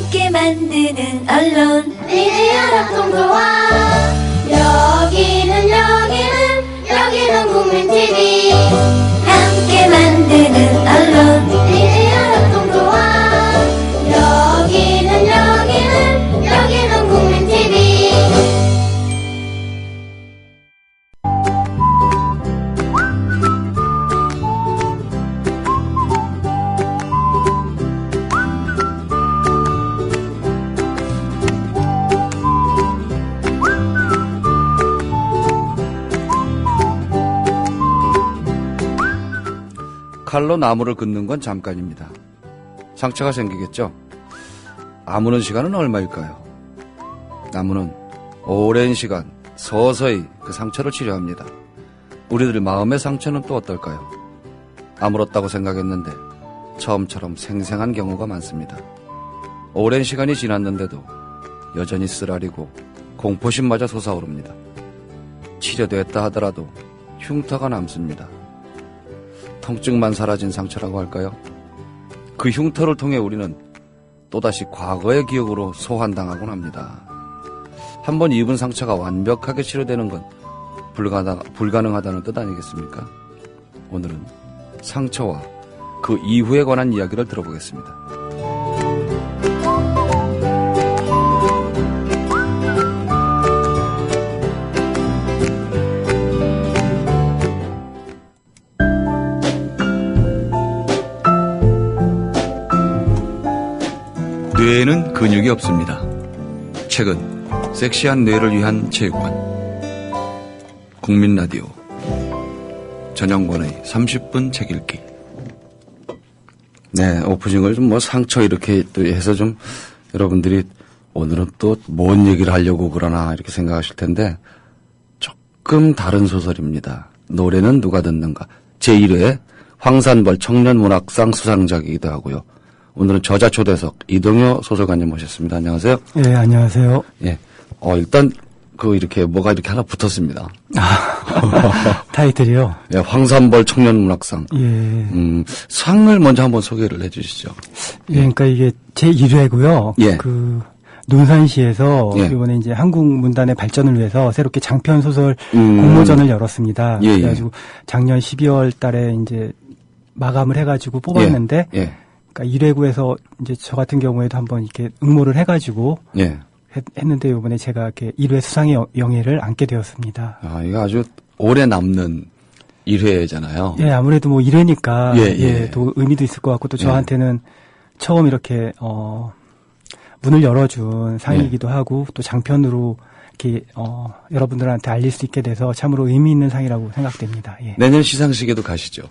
함께 만드는 언론 미디어 합동조합. 여기는 국민TV. 함께 만드는 언론 미디어 합동조합. 여기는 국민TV. 칼로 나무를 긋는 건 잠깐입니다. 상처가 생기겠죠? 아무는 시간은 얼마일까요? 나무는 오랜 시간 서서히 그 상처를 치료합니다. 우리들 마음의 상처는 또 어떨까요? 아물었다고 생각했는데 처음처럼 생생한 경우가 많습니다. 오랜 시간이 지났는데도 여전히 쓰라리고 공포심마저 솟아오릅니다. 치료됐다 하더라도 흉터가 남습니다. 통증만 사라진 상처라고 할까요? 그 흉터를 통해 우리는 또다시 과거의 기억으로 소환당하곤 합니다. 한번 입은 상처가 완벽하게 치료되는 건 불가능하다는 뜻 아니겠습니까? 오늘은 상처와 그 이후에 관한 이야기를 들어보겠습니다. 뇌에는 근육이 없습니다. 최근 섹시한 뇌를 위한 체육관 국민라디오 전영권의 30분 책 읽기. 네, 오프닝을 좀 상처 이렇게 또 해서 좀 여러분들이 오늘은 또 뭔 얘기를 하려고 그러나 이렇게 생각하실 텐데 조금 다른 소설입니다. 노래는 누가 듣는가 제1회 황산벌 청년문학상 수상작이기도 하고요. 오늘은 저자 초대석 이동효 소설가님 모셨습니다. 안녕하세요. 네, 안녕하세요. 예. 일단 이렇게 뭐가 이렇게 하나 붙었습니다. 타이틀이요? 예, 황산벌 청년문학상. 예. 상을 먼저 한번 소개를 해 주시죠. 예, 그러니까 이게 제 1회고요. 예. 논산시에서 예. 이번에 이제 한국 문단의 발전을 위해서 새롭게 장편 소설 공모전을 열었습니다. 예, 예. 그래가지고 작년 12월 달에 이제 마감을 해가지고 뽑았는데 예. 그러니까 1회구에서 이제 저 같은 경우에도 한번 이렇게 응모를 해가지고 예. 했는데 이번에 제가 이렇게 1회 수상의 영예를 안게 되었습니다. 이거 아주 오래 남는 1회잖아요. 예, 아무래도 뭐 1회니까 예. 또 의미도 있을 것 같고 또 저한테는 처음 이렇게 문을 열어준 상이기도 하고 또 장편으로 이렇게 여러분들한테 알릴 수 있게 돼서 참으로 의미 있는 상이라고 생각됩니다. 예. 내년 시상식에도 가시죠?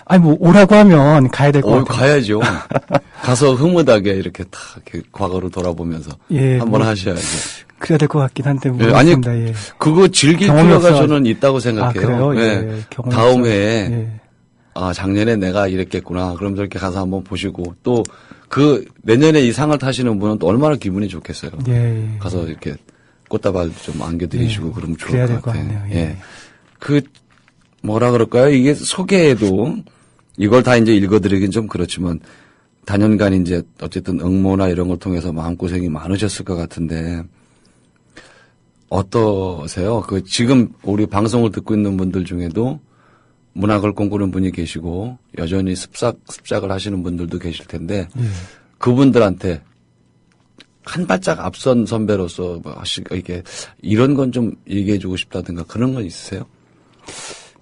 아니 뭐 오라고 하면 가야 될 것 같아요. 가야죠. 가서 흐뭇하게 이렇게 다 이렇게 과거로 돌아보면서 한번 하셔야죠. 그래야 될 것 같긴 한데 예, 아니 예. 그거 즐길 필요가 저는 있다고 생각해요. 그래요? 예. 다음 해에 작년에 내가 이랬겠구나. 그럼 저렇게 가서 한번 보시고 또 그 내년에 이 상을 타시는 분은 또 얼마나 기분이 좋겠어요. 예. 가서 이렇게 꽃다발 좀 안겨드리시고 그러면 좋을 그래야 것 될 것 같아요. 같네요. 예. 뭐라 그럴까요? 이게 소개에도 이걸 다 이제 읽어드리긴 좀 그렇지만 단연간 이제 어쨌든 응모나 이런 걸 통해서 마음고생이 많으셨을 것 같은데 어떠세요? 지금 우리 방송을 듣고 있는 분들 중에도 문학을 꿈꾸는 분이 계시고 여전히 습작을 하시는 분들도 계실 텐데 그분들한테 한 발짝 앞선 선배로서 이게 이런 건 좀 얘기해 주고 싶다든가 그런 건 있으세요?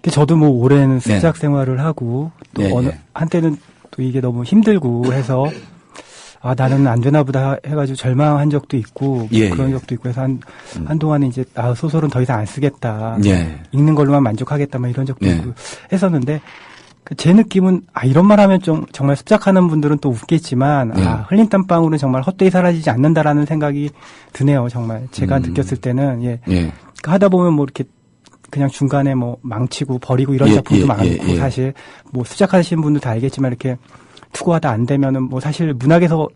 저도 뭐 오랜 습작 생활을 하고 또 한때는 또 이게 너무 힘들고 해서 나는 안 되나 보다 해가지고 절망한 적도 있고 그런 적도 있고 해서 한동안은 이제 소설은 더 이상 안 쓰겠다. 읽는 걸로만 만족하겠다 막 이런 적도 있고 했었는데 제 느낌은 이런 말 하면 좀 정말 습작하는 분들은 또 웃겠지만 흘린 땀방울은 정말 헛되이 사라지지 않는다라는 생각이 드네요. 정말 제가 느꼈을 때는 하다 보면 뭐 이렇게 그냥 중간에 뭐 망치고 버리고 이런 작품도 많고 사실 뭐 수작하시는 분들 다 알겠지만 이렇게 투고하다 안 되면은 뭐 사실 문학에서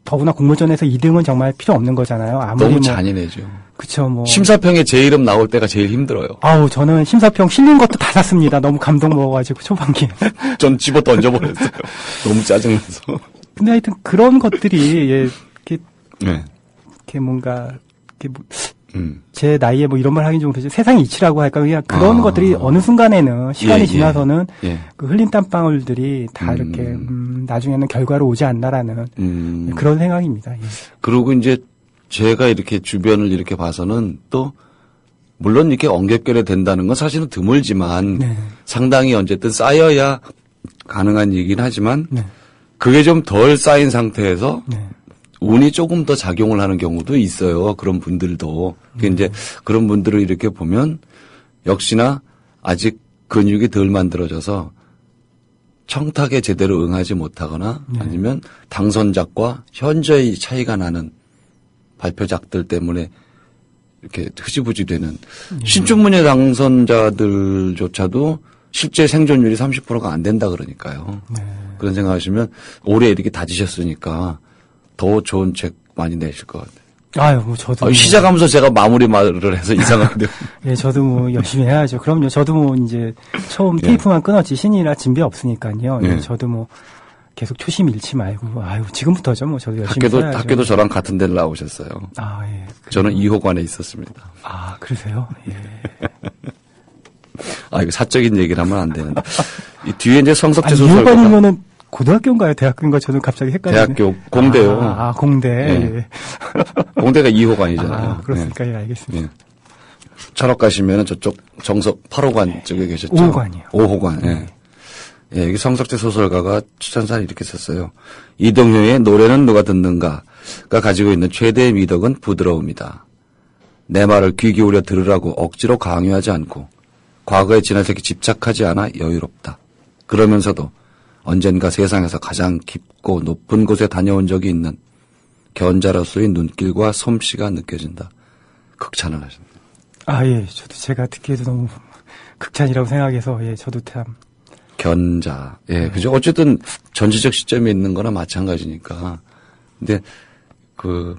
더구나 공모전에서 2등은 정말 필요 없는 거잖아요. 아무리 너무 잔인해죠. 그쵸, 뭐. 심사평에 제 이름 나올 때가 제일 힘들어요. 저는 심사평 실린 것도 다 샀습니다. 너무 감동 먹어가지고, 초반기에. 전 집어 던져버렸어요. 너무 짜증나서. 근데 하여튼 그런 것들이, 이렇게 네. 이렇게 뭔가 이렇게 제 나이에 뭐 이런 말 하긴 좀 그렇죠. 세상의 이치라고 할까 그냥 그런 것들이 어느 순간에는 시간이 지나서는 그 흘린 땀방울들이 다 이렇게 나중에는 결과로 오지 않나라는 그런 생각입니다. 예. 그리고 이제 제가 이렇게 주변을 이렇게 봐서는 또 물론 이렇게 엉겹결에 된다는 건 사실은 드물지만 네. 상당히 어쨌든 쌓여야 가능한 얘기긴 하지만 그게 좀 덜 쌓인 상태에서 운이 조금 더 작용을 하는 경우도 있어요. 그런 분들도. 이제 그런 분들을 이렇게 보면 역시나 아직 근육이 덜 만들어져서 청탁에 제대로 응하지 못하거나 아니면 당선작과 현저히 차이가 나는 발표작들 때문에 이렇게 흐지부지 되는 신춘문예 당선자들조차도 실제 생존율이 30%가 안 된다 그러니까요. 그런 생각하시면 올해 이렇게 다지셨으니까 더 좋은 책 많이 내실 것 같아요. 아유, 뭐 저도 시작하면서 제가 마무리 말을 해서 이상한데. 예, 저도 뭐 열심히 해야죠. 그럼요. 저도 뭐 이제 처음 테이프만 끊었지 신이라 진비 없으니까요. 예. 저도 뭐 계속 초심 잃지 말고 아유 지금부터죠. 뭐 저도 열심히 해야죠. 학교도 저랑 같은 데를 나오셨어요. 아 예. 저는 2호관에 있었습니다. 아 그러세요? 예. 아 이거 사적인 얘기를 하면 안 되는데 이 뒤에 이제 성석재 소설가. 2호관이면은 고등학교인가요? 대학교인가? 저는 갑자기 헷갈리네. 대학교 공대요. 아 공대. 예. 공대가 2호관이잖아요. 아, 그렇습니까? 예, 알겠습니다. 예. 철학 가시면은 저쪽 정석 8호관 쪽에 계셨죠. 5호관이요. 5호관. 예. 예, 여기 성석재 소설가가 추천사를 이렇게 썼어요. 이동효의 노래는 누가 듣는가가 가지고 있는 최대의 미덕은 부드러움이다. 내 말을 귀 기울여 들으라고 억지로 강요하지 않고 과거의 진화색에 집착하지 않아 여유롭다. 그러면서도 언젠가 세상에서 가장 깊고 높은 곳에 다녀온 적이 있는 견자로서의 눈길과 솜씨가 느껴진다. 극찬을 하셨네요. 아, 예. 저도 제가 듣기에도 너무 극찬이라고 생각해서, 예, 저도 참. 견자. 예, 그죠. 어쨌든 전지적 시점에 있는 거나 마찬가지니까. 근데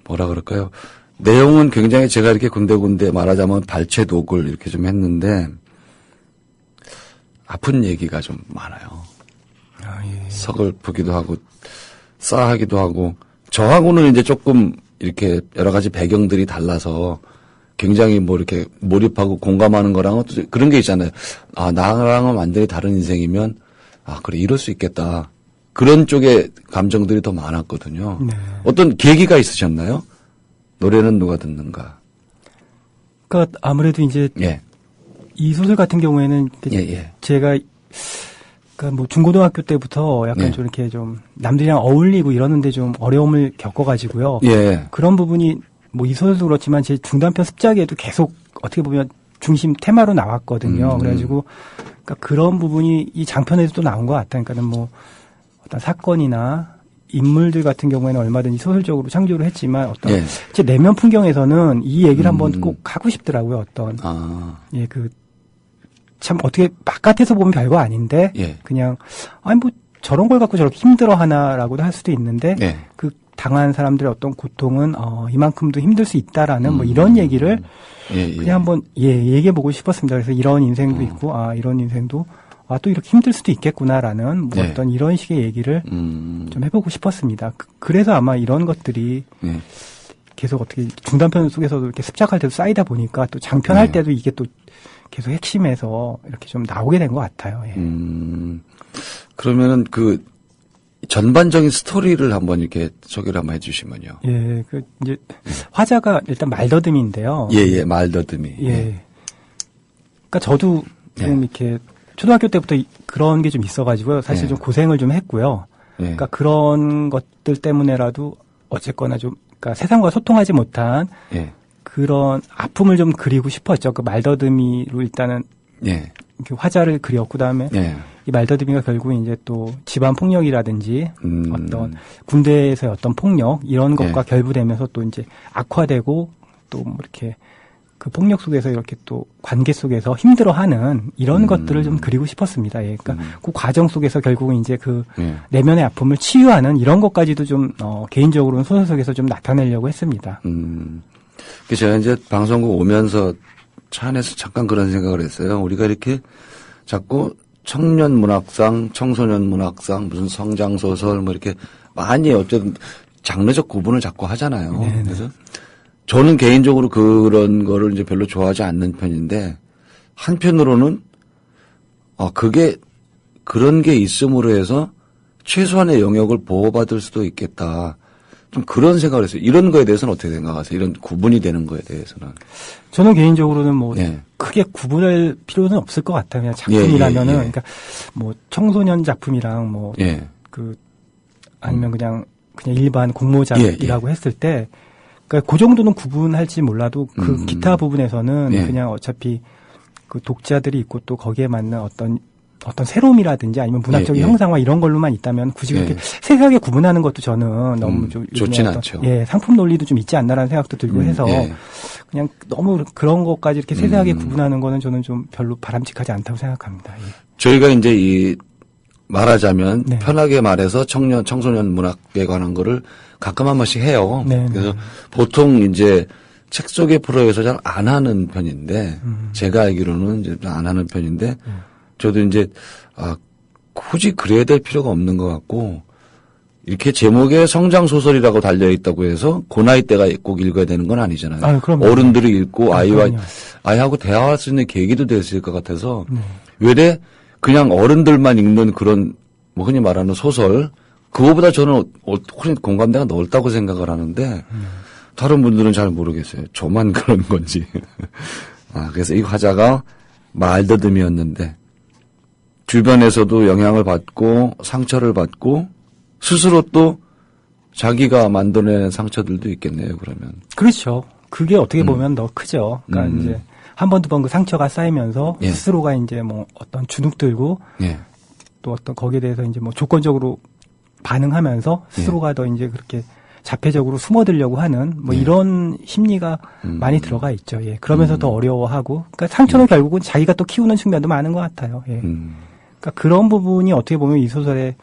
뭐라 그럴까요. 내용은 굉장히 제가 이렇게 군데군데 말하자면 발췌독을 이렇게 좀 했는데 아픈 얘기가 좀 많아요. 아, 예. 서글프기도 하고 싸하기도 하고 저하고는 이제 조금 이렇게 여러 가지 배경들이 달라서 굉장히 뭐 이렇게 몰입하고 공감하는 거랑은 또 그런 게 있잖아요. 아, 나랑은 완전히 다른 인생이면 아, 그래 이럴 수 있겠다. 그런 쪽의 감정들이 더 많았거든요. 네. 어떤 계기가 있으셨나요? 노래는 누가 듣는가? 그러니까 아무래도 이제 예. 이 소설 같은 경우에는 제가 그러니까 뭐 중고등학교 때부터 약간 좀 이렇게 좀 남들이랑 어울리고 이러는데 좀 어려움을 겪어가지고요. 예. 그런 부분이 뭐 이 소설도 그렇지만 제 중단편 습작에도 계속 어떻게 보면 중심 테마로 나왔거든요. 그래가지고 그러니까 그런 부분이 이 장편에도 또 나온 것 같아요. 그러니까는 뭐 어떤 사건이나 인물들 같은 경우에는 얼마든지 소설적으로 창조를 했지만 어떤 제 내면 풍경에서는 이 얘기를 한번 꼭 하고 싶더라고요. 어떤 예, 참 어떻게 바깥에서 보면 별거 아닌데 그냥 아니 뭐 저런 걸 갖고 저렇게 힘들어 하나라고도 할 수도 있는데 그 당한 사람들의 어떤 고통은 이만큼도 힘들 수 있다라는 뭐 이런 얘기를 그냥 한번 얘기해 보고 싶었습니다. 그래서 이런 인생도 있고 이런 인생도 또 이렇게 힘들 수도 있겠구나라는 뭐 어떤 이런 식의 얘기를 좀 해보고 싶었습니다. 그래서 아마 이런 것들이 계속 어떻게 중단편 속에서도 이렇게 습작할 때도 쌓이다 보니까 또 장편할 때도 이게 또 계속 핵심에서 이렇게 좀 나오게 된 것 같아요. 예. 그러면은 전반적인 스토리를 한번 이렇게 소개를 한번 해주시면요. 예, 이제 화자가 일단 말더듬인데요. 예, 말더듬이. 예. 그러니까 저도 좀 이렇게 초등학교 때부터 그런 게 좀 있어가지고요. 사실 좀 고생을 좀 했고요. 그러니까 그런 것들 때문에라도 어쨌거나 좀 그러니까 세상과 소통하지 못한 그런 아픔을 좀 그리고 싶었죠. 그 말더듬이로 일단은 이렇게 화자를 그렸고 그다음에 이 말더듬이가 결국 이제 또 집안 폭력이라든지 어떤 군대에서의 어떤 폭력 이런 것과 결부되면서 또 이제 악화되고 또 뭐 이렇게 그 폭력 속에서 이렇게 또 관계 속에서 힘들어하는 이런 것들을 좀 그리고 싶었습니다. 예. 그러니까 그 과정 속에서 결국은 이제 그 내면의 아픔을 치유하는 이런 것까지도 좀 개인적으로는 소설 속에서 좀 나타내려고 했습니다. 그래서 제가 이제 방송국 오면서 차 안에서 잠깐 그런 생각을 했어요. 우리가 이렇게 자꾸 청년 문학상, 청소년 문학상, 무슨 성장 소설 뭐 이렇게 많이 어쨌든 장르적 구분을 자꾸 하잖아요. 네네. 그래서 저는 개인적으로 그런 거를 이제 별로 좋아하지 않는 편인데 한편으로는 그게 그런 게 있음으로 해서 최소한의 영역을 보호받을 수도 있겠다. 좀 그런 생각을 했어요. 이런 거에 대해서는 어떻게 생각하세요? 이런 구분이 되는 거에 대해서는. 저는 개인적으로는 뭐 예. 크게 구분할 필요는 없을 것 같아요. 그냥 작품이라면은 그러니까 뭐 청소년 작품이랑 뭐 예. 아니면 그냥 일반 공모작이라고 했을 때 그러니까 그 정도는 구분할지 몰라도 그 기타 부분에서는 그냥 어차피 그 독자들이 있고 또 거기에 맞는 어떤 새로움이라든지 아니면 문학적인 형상화 이런 걸로만 있다면 굳이 그렇게 세세하게 구분하는 것도 저는 너무 좀 좋진 않죠. 상품 논리도 좀 있지 않나라는 생각도 들고 해서 그냥 너무 그런 것까지 이렇게 세세하게 구분하는 거는 저는 좀 별로 바람직하지 않다고 생각합니다. 예. 저희가 이제 말하자면 편하게 말해서 청소년 문학에 관한 거를 가끔 한 번씩 해요. 그래서 보통 이제 책 속의 프로에서 잘 안 하는 편인데 제가 알기로는 이제 안 하는 편인데 저도 이제 굳이 그래야 될 필요가 없는 것 같고 이렇게 제목에 성장 소설이라고 달려 있다고 해서 그 나이 때가 꼭 읽어야 되는 건 아니잖아요. 어른들이 읽고 아이하고 대화할 수 있는 계기도 될 수 있을 것 같아서 외래 그냥 어른들만 읽는 그런 뭐 흔히 말하는 소설 그거보다 저는 훨씬 공감대가 넓다고 생각을 하는데 다른 분들은 잘 모르겠어요. 저만 그런 건지. 그래서 이 화자가 말더듬이었는데 주변에서도 영향을 받고 상처를 받고 스스로 또 자기가 만들어낸 상처들도 있겠네요. 그러면. 그렇죠. 그게 어떻게 보면 더 크죠. 그러니까 이제 한 번, 두 번 그 상처가 쌓이면서 스스로가 이제 뭐 어떤 주눅 들고 또 어떤 거기에 대해서 이제 뭐 조건적으로 반응하면서 스스로가 더 이제 그렇게 자폐적으로 숨어들려고 하는 뭐 이런 심리가 많이 들어가 있죠. 예. 그러면서 더 어려워하고 그러니까 상처는 결국은 자기가 또 키우는 측면도 많은 것 같아요. 예. 그러니까 그런 부분이 어떻게 보면 이 소설에서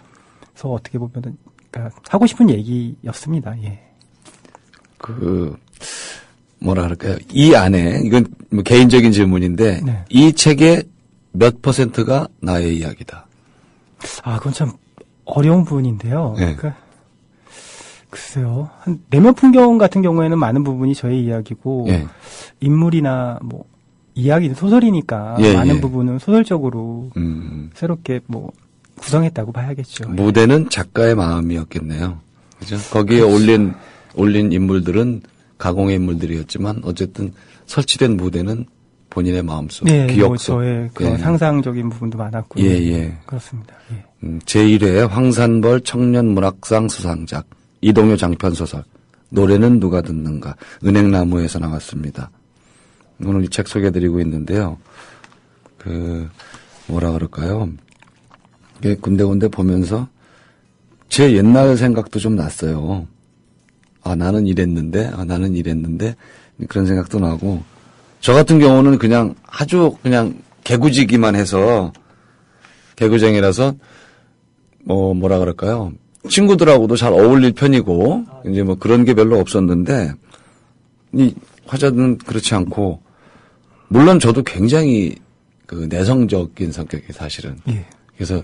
어떻게 보면은 그러니까 하고 싶은 얘기였습니다. 예. 뭐라 그럴까요? 이 안에 이건 뭐 개인적인 질문인데 이 책의 몇 %가 나의 이야기다. 그건 참 어려운 부분인데요. 그러니까 글쎄요. 한 내면 풍경 같은 경우에는 많은 부분이 저의 이야기고 인물이나 뭐 이야기는 소설이니까 많은 부분은 소설적으로 새롭게 뭐 구성했다고 봐야겠죠. 무대는 작가의 마음이었겠네요. 그죠? 거기에 올린 인물들은 가공의 인물들이었지만 어쨌든 설치된 무대는 본인의 마음속, 기억 뭐 저의 그런 상상적인 부분도 많았고요. 그렇습니다. 제1회 황산벌 청년문학상 수상작 이동요 장편소설 노래는 누가 듣는가 은행나무에서 나왔습니다. 오늘 이 책 소개해드리고 있는데요. 뭐라 그럴까요? 군데군데 보면서 제 옛날 생각도 좀 났어요. 나는 이랬는데 그런 생각도 나고 저 같은 경우는 그냥 아주 그냥 개구지기만 해서 개구쟁이라서 뭐라 그럴까요? 친구들하고도 잘 어울릴 편이고 이제 뭐 그런 게 별로 없었는데 이 화자는 그렇지 않고 물론 저도 굉장히 내성적인 성격이 사실은 그래서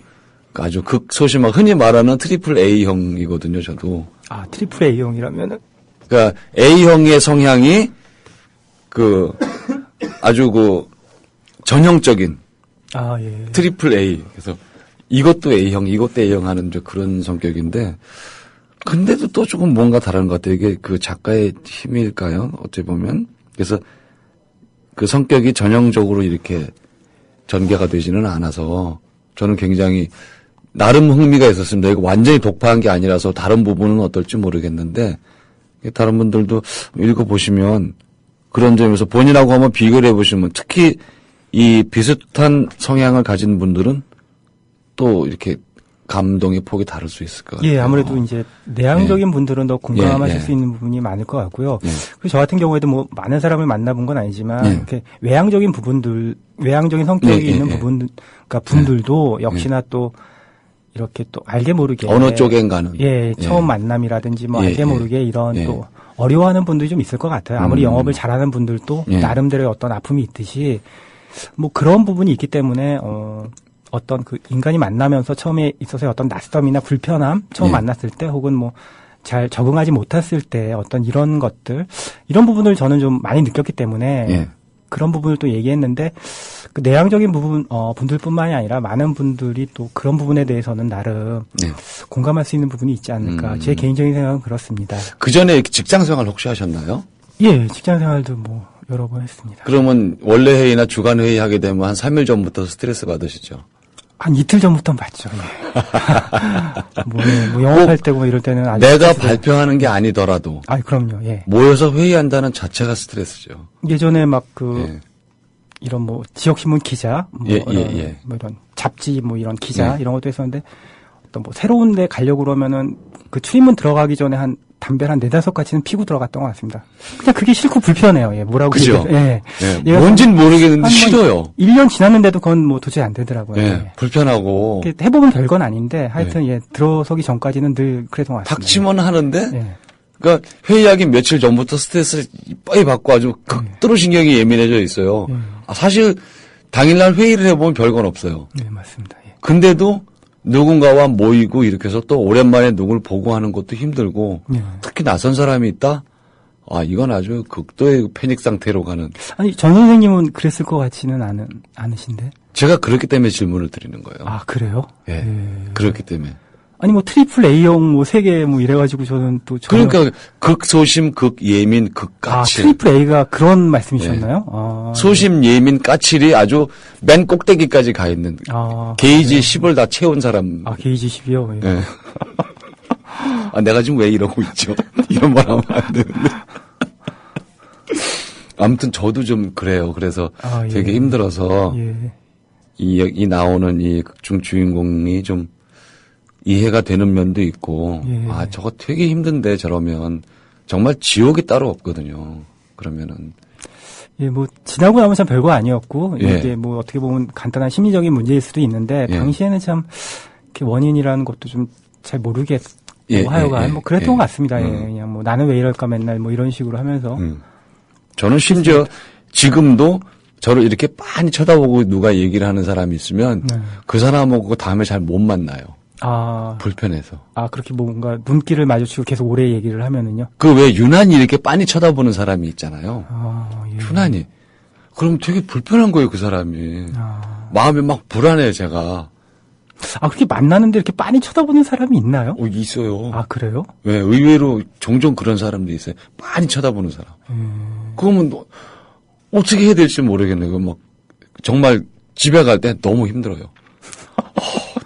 아주 극소심한 흔히 말하는 트리플 A형이거든요. 저도. 트리플 A형이라면은? 그러니까 A형의 성향이 아주 전형적인 트리플 A. 그래서 이것도 A형, 이것도 A형 하는 그런 성격인데 근데도 또 조금 뭔가 다른 것 같아요. 이게 그 작가의 힘일까요? 어찌 보면. 그래서 그 성격이 전형적으로 이렇게 전개가 되지는 않아서 저는 굉장히 나름 흥미가 있었습니다. 이거 완전히 독파한 게 아니라서 다른 부분은 어떨지 모르겠는데 다른 분들도 읽어보시면 그런 점에서 본인하고 한번 비교를 해보시면 특히 이 비슷한 성향을 가진 분들은 또 이렇게 감동의 폭이 다를 수 있을 것 같아요. 아무래도 이제 내향적인 분들은 더 공감하실 수 있는 부분이 많을 것 같고요. 그리고 저 같은 경우에도 뭐 많은 사람을 만나본 건 아니지만 이렇게 외향적인 성격이 있는 그러니까 분들도 역시나 또 이렇게 또 알게 모르게 어느 쪽인가는 처음 만남이라든지 뭐 알게 모르게 이런 또 어려워하는 분들이 좀 있을 것 같아요. 아무리 영업을 잘하는 분들도 나름대로의 어떤 아픔이 있듯이 뭐 그런 부분이 있기 때문에 어떤 그 인간이 만나면서 처음에 있어서의 어떤 낯섦이나 불편함 처음 만났을 때 혹은 뭐 잘 적응하지 못했을 때 어떤 이런 것들, 이런 부분을 저는 좀 많이 느꼈기 때문에 예. 그런 부분을 또 얘기했는데 그 내향적인 부분 분들뿐만이 아니라 많은 분들이 또 그런 부분에 대해서는 나름 네. 공감할 수 있는 부분이 있지 않을까. 제 개인적인 생각은 그렇습니다. 그 전에 직장 생활 혹시 하셨나요? 예, 직장 생활도 뭐 여러 번 했습니다. 그러면 원래 회의나 주간 회의 하게 되면 한 3일 전부터 스트레스 받으시죠? 한 이틀 전부터 봤죠. 예. 뭐 영업할 때고 뭐 이럴 때는 아주 내가 발표하는 게 아니더라도 아, 그럼요. 예. 모여서 회의한다는 자체가 스트레스죠. 예전에 막 예. 이런 뭐 지역신문 기자, 뭐, 예, 이런, 예. 뭐 이런 잡지 뭐 이런 기자 네. 이런 것도 했었는데 어떤 뭐 새로운 데 가려고 그러면은 그 출입문 들어가기 전에 한 담배 한 4-5가지는 피고 들어갔던 것 같습니다. 그냥 그게 싫고 불편해요. 예, 뭐라고. 그죠? 예. 예. 뭔진 모르겠는데 싫어요. 1년 지났는데도 그건 뭐 도저히 안 되더라고요. 예. 예. 불편하고. 해보면 별건 아닌데 하여튼 예, 들어서기 전까지는 늘 그랬던 것 같습니다. 닥치면 하는데, 예. 그러니까 회의하기 며칠 전부터 스트레스를 빨리 받고 아주 극도로 신경이 예민해져 있어요. 예. 사실 당일날 회의를 해보면 별건 없어요. 네, 맞습니다. 예. 근데도 누군가와 모이고 이렇게 해서 또 오랜만에 누굴 보고 하는 것도 힘들고 예. 특히 낯선 사람이 있다? 아, 이건 아주 극도의 패닉 상태로 가는. 아니, 전 선생님은 그랬을 것 같지는 않으신데. 제가 그렇기 때문에 질문을 드리는 거예요. 아, 그래요? 예. 예. 그렇기 때문에. 아니, 뭐, 트리플 A형 뭐, 3개 뭐, 이래가지고 저는 또. 그러니까 극소심, 극예민, 극까칠. 아, 트리플 A가 그런 말씀이셨나요? 아. 소심, 예민, 까칠이 아주 맨 꼭대기까지 가 있는. 아. 게이지 10을 다 채운 사람. 아, 게이지 10이요? 예. 예. 아, 내가 지금 왜 이러고 있죠? 이런 말 하면 안 되는데. 아무튼 저도 좀 그래요. 그래서 아, 예. 되게 힘들어서 예. 이 나오는 이 극중 주인공이 좀 이해가 되는 면도 있고, 예. 아, 저거 되게 힘든데 저러면 정말 지옥이 따로 없거든요. 그러면은. 예, 뭐, 지나고 나면 참 별거 아니었고, 예. 이게 뭐, 어떻게 보면 간단한 심리적인 문제일 수도 있는데, 예. 당시에는 참, 이렇게 원인이라는 것도 좀 잘 모르겠고, 예, 하여간 예, 뭐, 그랬던 예. 것 같습니다. 예. 그냥 뭐, 나는 왜 이럴까 맨날 뭐, 이런 식으로 하면서. 저는 심지어 지금도 저를 이렇게 빤히 쳐다보고 누가 얘기를 하는 사람이 있으면 네. 그 사람하고 다음에 잘 못 만나요. 아, 불편해서. 그렇게 뭔가 눈길을 마주치고 계속 오래 얘기를 하면은요. 그 왜 유난히 이렇게 빤히 쳐다보는 사람이 있잖아요. 아, 예. 유난히. 그럼 되게 불편한 거예요, 그 사람이. 아. 마음이 막 불안해요, 제가. 그렇게 만나는데 이렇게 빤히 쳐다보는 사람이 있나요? 있어요. 아, 그래요? 왜, 의외로 종종 그런 사람도 있어요. 빤히 쳐다보는 사람. 그러면 어떻게 해야 될지 모르겠네요. 막, 정말 집에 갈 때 너무 힘들어요.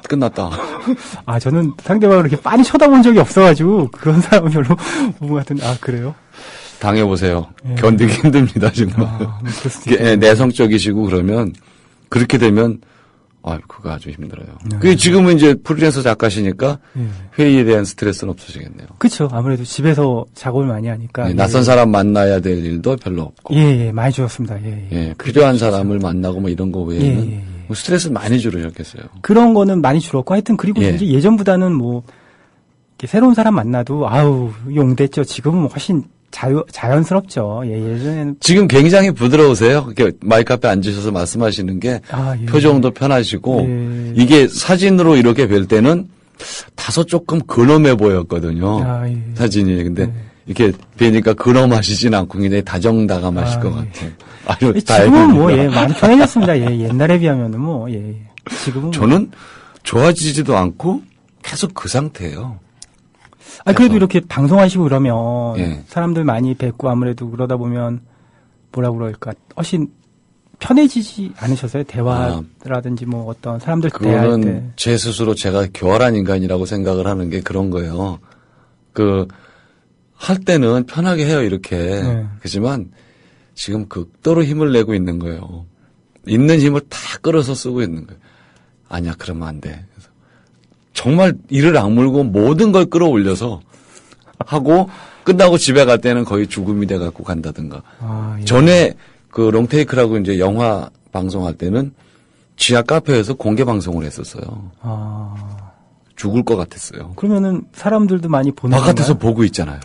끝났다. 저는 상대방을 이렇게 빤히 쳐다본 적이 없어가지고, 그런 사람은 별로 본 것 같은데, 그래요? 당해보세요. 예. 견디기 힘듭니다, 정말. 그럴 수도 있겠네요. 내성적이시고 그러면, 그렇게 되면, 그거 아주 힘들어요. 네. 그 지금은 이제 프리랜서 작가시니까 예. 회의에 대한 스트레스는 없으시겠네요. 그쵸. 아무래도 집에서 작업을 많이 하니까. 네, 낯선 사람 만나야 될 일도 별로 없고. 예, 많이 줄었습니다. 예. 예, 필요한 사람을 만나고 뭐 이런 거 외에는 예. 뭐 스트레스 많이 줄으셨겠어요. 그런 거는 많이 줄었고, 하여튼, 그리고 예. 이제 예전보다는 뭐, 이렇게 새로운 사람 만나도, 용됐죠. 지금은 훨씬 자연스럽죠. 예전에는. 지금 굉장히 부드러우세요. 이렇게 마이크 앞에 앉으셔서 말씀하시는 게 예. 표정도 편하시고 예. 이게 사진으로 이렇게 뵐 때는 다소 조금 근엄해 보였거든요. 예. 사진이. 근데 이렇게 뵈니까 근엄하시진 않고 굉장히 다정다감하실 것 예. 같아요. 아주 지금은 다행입니다. 뭐, 많이 편해졌습니다. 옛날에 비하면은 뭐, 지금은. 저는 좋아지지도 않고 계속 그 상태예요. 그래도 이렇게 방송하시고 그러면 예. 사람들 많이 뵙고 아무래도 그러다 보면 뭐라 그럴까 훨씬 편해지지 않으셨어요? 대화라든지 뭐 어떤 사람들 대화할 때. 그거는 제 스스로 제가 교활한 인간이라고 생각을 하는 게 그런 거예요. 할 때는 편하게 해요, 이렇게. 네. 그렇지만 지금 극도로 힘을 내고 있는 거예요. 있는 힘을 다 끌어서 쓰고 있는 거예요. 아니야, 그러면 안 돼. 그래서 정말 이를 악물고 모든 걸 끌어올려서 하고 끝나고 집에 갈 때는 거의 죽음이 돼 갖고 간다든가. 예. 전에 롱테이크라고 이제 영화 방송할 때는 지하 카페에서 공개 방송을 했었어요. 죽을 것 같았어요. 그러면은 사람들도 많이 보는 바깥에서 건가요? 보고 있잖아요.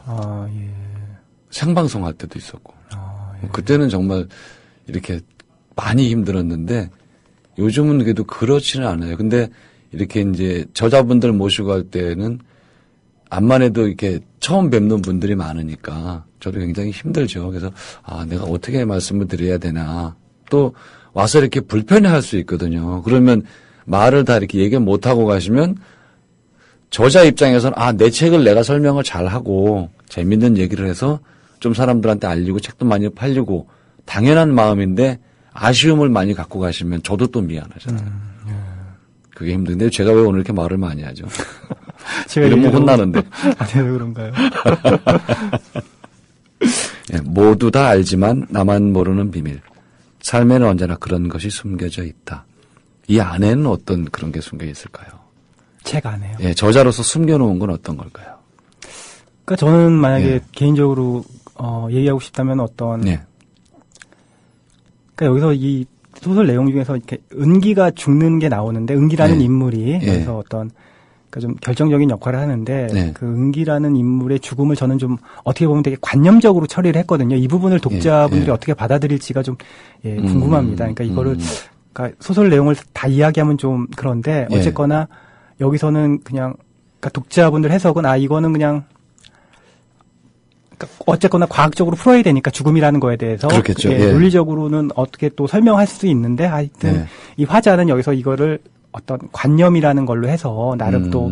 예. 생방송 할 때도 있었고. 그때는 정말 이렇게 많이 힘들었는데 요즘은 그래도 그렇지는 않아요. 근데 이렇게 이제 저자분들 모시고 할 때는 암만 해도 이렇게 처음 뵙는 분들이 많으니까 저도 굉장히 힘들죠. 그래서 내가 어떻게 말씀을 드려야 되나. 또 와서 이렇게 불편해할 수 있거든요. 그러면 말을 다 이렇게 얘기 못 하고 가시면 저자 입장에서는 내 책을 내가 설명을 잘 하고 재밌는 얘기를 해서 좀 사람들한테 알리고 책도 많이 팔리고 당연한 마음인데 아쉬움을 많이 갖고 가시면 저도 또 미안하잖아요. 그게 힘든데 제가 왜 오늘 이렇게 말을 많이 하죠? 제가 이러면 혼나는데. 아니요, 그런가요? 예, 모두 다 알지만 나만 모르는 비밀. 삶에는 언제나 그런 것이 숨겨져 있다. 이 안에는 어떤 그런 게 숨겨 있을까요? 책 안에요. 예, 저자로서 숨겨놓은 건 어떤 걸까요? 그러니까 저는 만약에 개인적으로 얘기하고 싶다면 어떤 그러니까 여기서 이 소설 내용 중에서 이렇게 은기가 죽는 게 나오는데 은기라는 인물이 여기서 어떤 그러니까 좀 결정적인 역할을 하는데 그 은기라는 인물의 죽음을 저는 좀 어떻게 보면 되게 관념적으로 처리를 했거든요. 이 부분을 독자분들이 어떻게 받아들일지가 좀 궁금합니다. 그러니까 이거를 그러니까 소설 내용을 다 이야기하면 좀 그런데 어쨌거나 여기서는 그냥 그러니까 독자분들 해석은 이거는 그냥 그러니까 어쨌거나 과학적으로 풀어야 되니까 죽음이라는 거에 대해서 그렇겠죠. 논리적으로는 어떻게 또 설명할 수 있는데 하여튼 이 화자는 여기서 이거를 어떤 관념이라는 걸로 해서 나름 또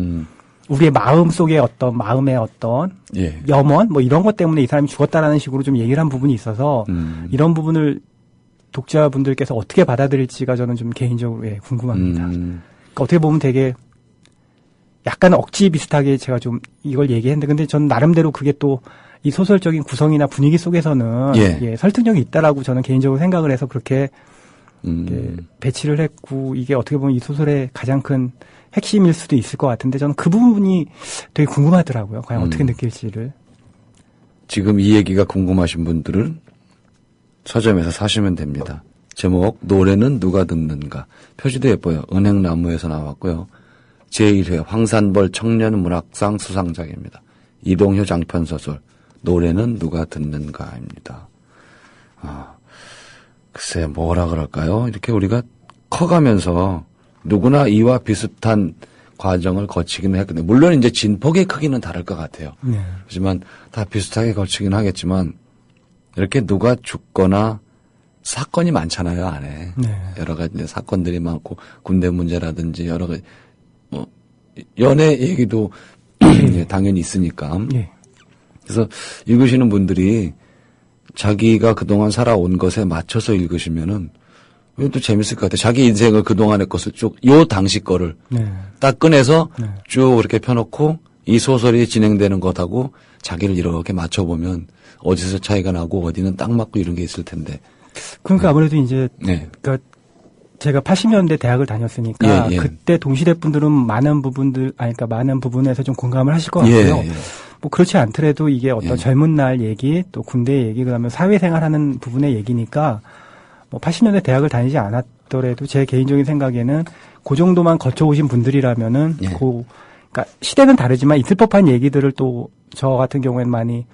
우리의 마음 속에 어떤 마음의 어떤 염원 뭐 이런 것 때문에 이 사람이 죽었다라는 식으로 좀 얘기를 한 부분이 있어서 이런 부분을 독자분들께서 어떻게 받아들일지가 저는 좀 개인적으로 궁금합니다. 그러니까 어떻게 보면 되게 약간 억지 비슷하게 제가 좀 이걸 얘기했는데 근데 전 나름대로 그게 또 이 소설적인 구성이나 분위기 속에서는 설득력이 있다라고 저는 개인적으로 생각을 해서 그렇게 배치를 했고 이게 어떻게 보면 이 소설의 가장 큰 핵심일 수도 있을 것 같은데 저는 그 부분이 되게 궁금하더라고요. 과연 어떻게 느낄지를. 지금 이 얘기가 궁금하신 분들은 서점에서 사시면 됩니다. 제목 노래는 누가 듣는가. 표지도 예뻐요. 은행나무에서 나왔고요. 제1회 황산벌 청년문학상 수상작입니다. 이동효 장편소설 노래는 누가 듣는가입니다. 글쎄 뭐라 그럴까요? 이렇게 우리가 커가면서 누구나 이와 비슷한 과정을 거치기는 했거든요. 물론 이제 진폭의 크기는 다를 것 같아요. 하지만 다 비슷하게 거치긴 하겠지만 이렇게 누가 죽거나 사건이 많잖아요, 안에. 여러 가지 사건들이 많고 군대 문제라든지 여러 가지 연애 얘기도 당연히 있으니까. 그래서 읽으시는 분들이 자기가 그동안 살아온 것에 맞춰서 읽으시면은 이것도 재밌을 것 같아요. 자기 인생을 그동안의 것을 쭉, 요 당시 거를 딱 꺼내서 쭉 이렇게 펴놓고 이 소설이 진행되는 것하고 자기를 이렇게 맞춰보면 어디서 차이가 나고 어디는 딱 맞고 이런 게 있을 텐데. 그러니까 아무래도 이제 그러니까 제가 80년대 대학을 다녔으니까 그때 동시대 분들은 많은 부분에서 좀 공감을 하실 것 같고요. 뭐 그렇지 않더라도 이게 어떤 젊은 날 얘기, 또 군대 얘기, 그다음에 사회생활하는 부분의 얘기니까 뭐 80년대 대학을 다니지 않았더라도 제 개인적인 생각에는 그 정도만 거쳐오신 분들이라면은 그러니까 시대는 다르지만 있을 법한 얘기들을 또 저 같은 경우에는 많이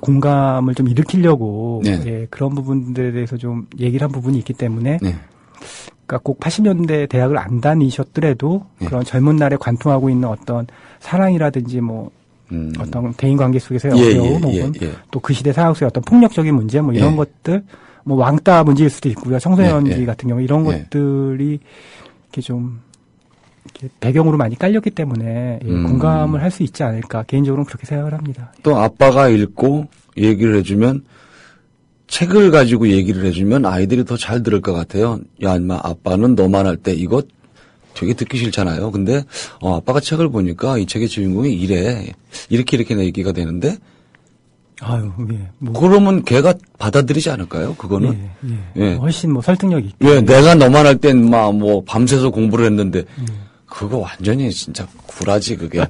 공감을 좀 일으키려고 그런 부분들에 대해서 좀 얘기를 한 부분이 있기 때문에 그러니까 꼭 80년대 대학을 안 다니셨더라도 그런 젊은 날에 관통하고 있는 어떤 사랑이라든지 뭐 어떤 대인관계 속에서의 어려움 혹은 또 그 시대 상황 속의 어떤 폭력적인 문제 뭐 이런 것들 뭐 왕따 문제일 수도 있고요. 청소년기 같은 경우 이런 것들이 이렇게 좀 이렇게 배경으로 많이 깔렸기 때문에 공감을 할 수 있지 않을까 개인적으로는 그렇게 생각을 합니다. 또 아빠가 읽고 얘기를 해주면 책을 가지고 얘기를 해주면 아이들이 더 잘 들을 것 같아요. 야, 인마 아빠는 너만 할 때 이거 되게 듣기 싫잖아요. 근데 아빠가 책을 보니까 이 책의 주인공이 이래. 이렇게 얘기가 되는데 그러면 걔가 받아들이지 않을까요? 그거는 훨씬 뭐 설득력이 있고. 내가 너만 할 땐 막 뭐 밤새서 공부를 했는데 그거 완전히 진짜 구라지 그게.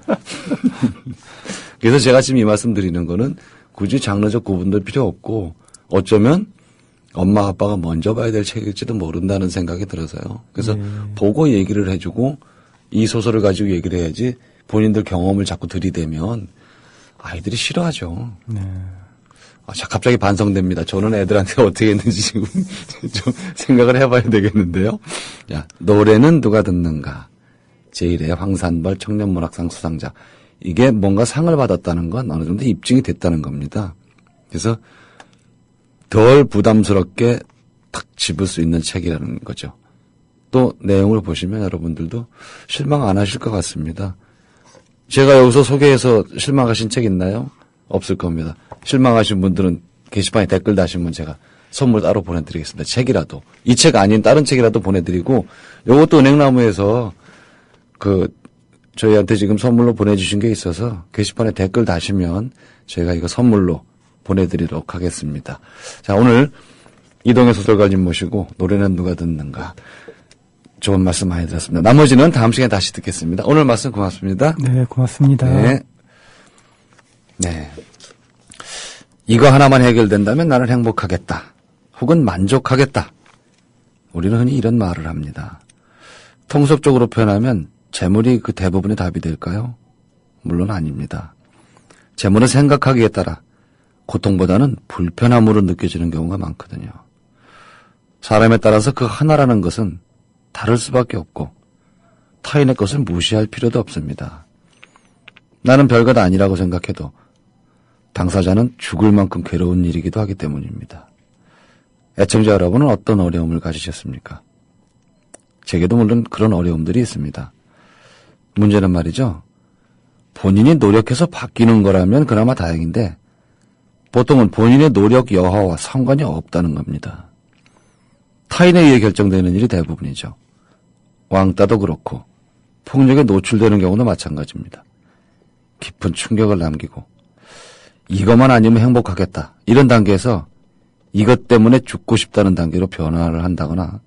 그래서 제가 지금 이 말씀 드리는 거는 굳이 장르적 구분도 필요 없고 어쩌면 엄마 아빠가 먼저 봐야 될 책일지도 모른다는 생각이 들어서요. 그래서 보고 얘기를 해주고 이 소설을 가지고 얘기를 해야지 본인들 경험을 자꾸 들이대면 아이들이 싫어하죠. 자, 갑자기 반성됩니다. 저는 애들한테 어떻게 했는지 지금 좀 생각을 해봐야 되겠는데요. 야, 노래는 누가 듣는가. 제1회 황산벌 청년문학상 수상자 이게 뭔가 상을 받았다는 건 어느 정도 입증이 됐다는 겁니다. 그래서 덜 부담스럽게 탁 집을 수 있는 책이라는 거죠. 또 내용을 보시면 여러분들도 실망 안 하실 것 같습니다. 제가 여기서 소개해서 실망하신 책 있나요? 없을 겁니다. 실망하신 분들은 게시판에 댓글 다시면 제가 선물 따로 보내드리겠습니다. 책이라도. 이 책 아닌 다른 책이라도 보내드리고, 요것도 은행나무에서 저희한테 지금 선물로 보내주신 게 있어서 게시판에 댓글 다시면 저희가 이거 선물로 보내드리도록 하겠습니다. 자, 오늘 이동의 소설가님 모시고 노래는 누가 듣는가. 좋은 말씀 많이 들었습니다. 나머지는 다음 시간에 다시 듣겠습니다. 오늘 말씀 고맙습니다. 네, 고맙습니다. 네. 네. 이거 하나만 해결된다면 나는 행복하겠다. 혹은 만족하겠다. 우리는 흔히 이런 말을 합니다. 통속적으로 표현하면 재물이 그 대부분의 답이 될까요? 물론 아닙니다. 재물은 생각하기에 따라 고통보다는 불편함으로 느껴지는 경우가 많거든요. 사람에 따라서 그 하나라는 것은 다를 수밖에 없고 타인의 것을 무시할 필요도 없습니다. 나는 별것 아니라고 생각해도 당사자는 죽을 만큼 괴로운 일이기도 하기 때문입니다. 애청자 여러분은 어떤 어려움을 가지셨습니까? 제게도 물론 그런 어려움들이 있습니다. 문제는 말이죠. 본인이 노력해서 바뀌는 거라면 그나마 다행인데 보통은 본인의 노력 여하와 상관이 없다는 겁니다. 타인에 의해 결정되는 일이 대부분이죠. 왕따도 그렇고 폭력에 노출되는 경우도 마찬가지입니다. 깊은 충격을 남기고 이것만 아니면 행복하겠다. 이런 단계에서 이것 때문에 죽고 싶다는 단계로 변화를 한다거나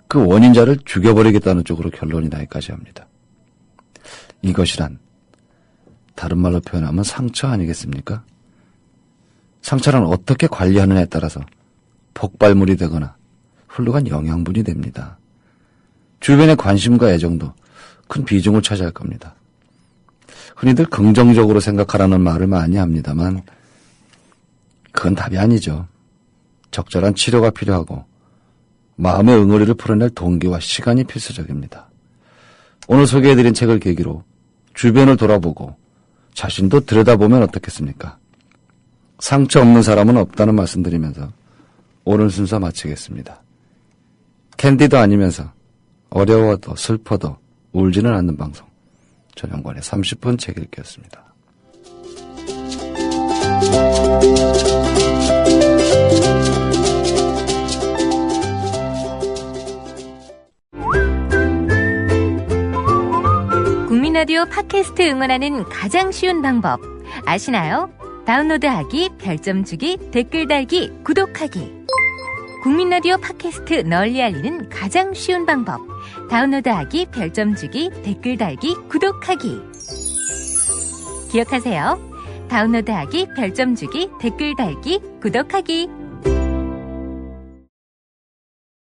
그 원인자를 죽여버리겠다는 쪽으로 결론이 나기까지 합니다. 이것이란 다른 말로 표현하면 상처 아니겠습니까? 상처는 어떻게 관리하느냐에 따라서 폭발물이 되거나 훌륭한 영양분이 됩니다. 주변의 관심과 애정도 큰 비중을 차지할 겁니다. 흔히들 긍정적으로 생각하라는 말을 많이 합니다만 그건 답이 아니죠. 적절한 치료가 필요하고 마음의 응어리를 풀어낼 동기와 시간이 필수적입니다. 오늘 소개해드린 책을 계기로 주변을 돌아보고 자신도 들여다보면 어떻겠습니까? 상처 없는 사람은 없다는 말씀드리면서 오늘 순서 마치겠습니다. 캔디도 아니면서 어려워도 슬퍼도 울지는 않는 방송 전영관의 30분 책 읽기였습니다. 국민라디오 팟캐스트 응원하는 가장 쉬운 방법 아시나요? 다운로드하기, 별점 주기, 댓글 달기, 구독하기. 국민라디오 팟캐스트 널리 알리는 가장 쉬운 방법. 다운로드하기, 별점 주기, 댓글 달기, 구독하기. 기억하세요. 다운로드하기, 별점 주기, 댓글 달기, 구독하기.